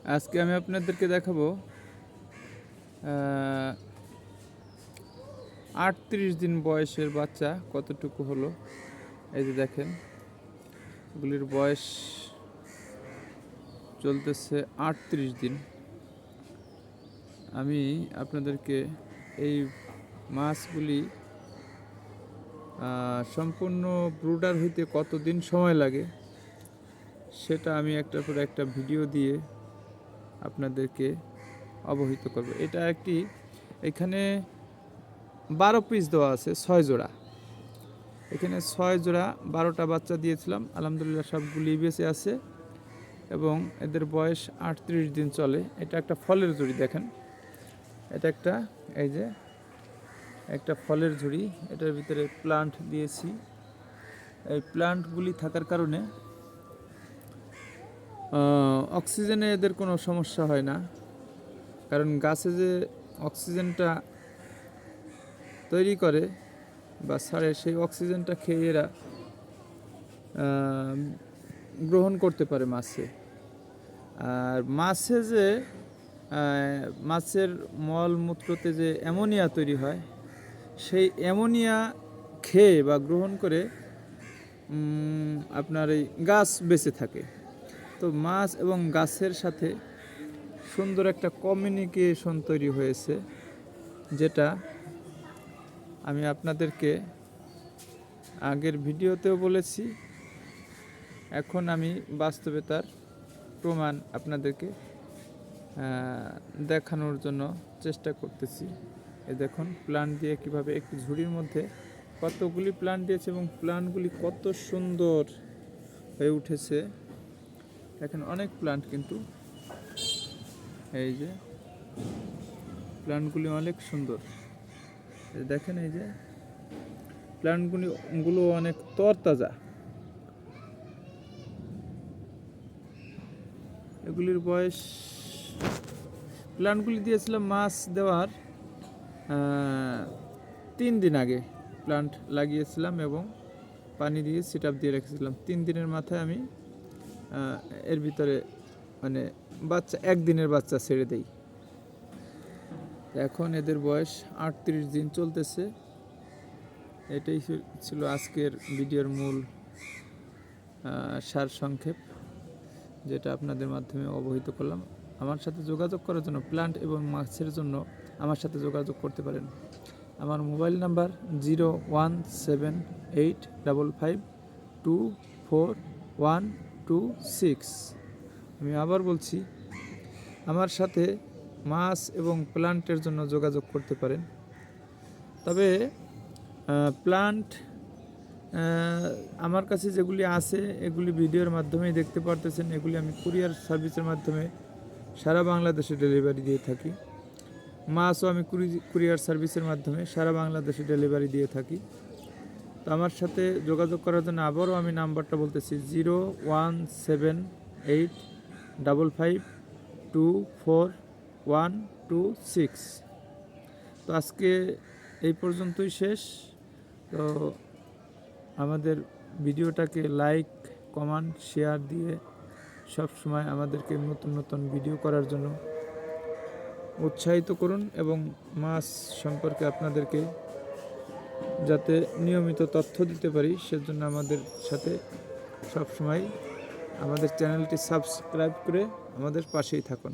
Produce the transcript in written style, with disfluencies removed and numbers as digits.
আজকে আমি আপনাদেরকে দেখাবো ৩৮ দিন বয়সের বাচ্চা কতটুকু হলো। এই যে দেখেন, এগুলির বয়স চলতেছে ৩৮ দিন। আমি আপনাদেরকে এই মাছগুলি সম্পূর্ণ ব্রুডার হইতে কতদিন সময় লাগে সেটা আমি একটার পর একটা ভিডিও দিয়ে আপনাদেরকে অবহিত করব। এটা এখানে 12 পিস দেওয়া আছে, 6 জোড়া। এখানে 6 জোড়া 12টা বাচ্চা দিয়েছিলাম, আলহামদুলিল্লাহ সবগুলি বেঁচে আছে এবং এদের বয়স 38 দিন চলে। এটা একটা ফলের ঝুড়ি, দেখেন এটা এই যে একটা ফলের ঝুড়ি, এটার ভিতরে প্লান্ট দিয়েছি। এই প্লান্টগুলি থাকার কারণে অক্সিজেনে এদের কোনো সমস্যা হয় না, কারণ গাছে যে অক্সিজেনটা তৈরি করে বা ছাড়ে সেই অক্সিজেনটা খেয়ে এরা গ্রহণ করতে পারে মাছে। আর মাছের মলমূত্রতে যে অ্যামোনিয়া তৈরি হয়, সেই অ্যামোনিয়া খেয়ে বা গ্রহণ করে আপনার এই গাছ বেঁচে থাকে। তো মাছ এবং গাছের সাথে সুন্দর একটা কমিউনিকেশন তৈরি হয়েছে, যেটা আমি আপনাদেরকে আগের ভিডিওতেও বলেছি। এখন আমি বাস্তবে তার প্রমাণ আপনাদেরকে দেখানোর জন্য চেষ্টা করতেছি। এই দেখুন প্লান্ট দিয়ে কিভাবে একটি ঝুড়ির মধ্যে কতগুলি প্লান্ট দিয়েছে এবং প্লান্টগুলি কত সুন্দর হয়ে উঠেছে। দেখেন অনেক প্লান্ট, কিন্তু এই যে প্লান্টগুলি অনেক সুন্দর। দেখেন এই যে প্লান্টগুলো অনেক তরতাজা। এগুলির বয়স, প্লান্টগুলি দিয়েছিলাম মাছ দেওয়ার 3 দিন আগে প্লান্ট লাগিয়েছিলাম এবং পানি দিয়ে সিট আপ দিয়ে রেখেছিলাম। 3 দিনের মাথায় আমি এর ভিতরে মানে বাচ্চা, 1 দিনের বাচ্চা ছেড়ে দেই। এখন এদের বয়স 38 দিন চলতেছে। এটাই ছিল আজকের ভিডিওর মূল সারসংক্ষেপ, যেটা আপনাদের মাধ্যমে অবহিত করলাম। আমার সাথে যোগাযোগ করার জন্য, প্লান্ট এবং মাছের জন্য আমার সাথে যোগাযোগ করতে পারেন। আমার মোবাইল নাম্বার 01785524126। আমি আবার বলছি, আমার সাথে মাছ এবং প্লান্টের জন্য যোগাযোগ করতে পারেন। তবে প্লান্ট আমার কাছে যেগুলি আছে এগুলি ভিডিওর মাধ্যমেই দেখতে পারতেছেন। এগুলি আমি কুরিয়ার সার্ভিসের মাধ্যমে সারা বাংলাদেশে ডেলিভারি দিয়ে থাকি। মাছও আমি কুরিয়ার সার্ভিসের মাধ্যমে সারা বাংলাদেশে ডেলিভারি দিয়ে থাকি। তো আমার সাথে যোগাযোগ করার জন্য আবারও আমি নাম্বারটা বলতেছি, 01785524126। তো আজকে এই পর্যন্তই শেষ। তো আমাদের ভিডিওটাকে লাইক, কমেন্ট, শেয়ার দিয়ে সব সময় আমাদেরকে নতুন নতুন ভিডিও করার জন্য উৎসাহিত করুন এবং মাছ সম্পর্কে আপনাদেরকে যাতে নিয়মিত তথ্য দিতে পারি সেজন্য আমাদের সাথে সব সময় আমাদের চ্যানেলটি সাবস্ক্রাইব করে আমাদের পাশেই থাকুন।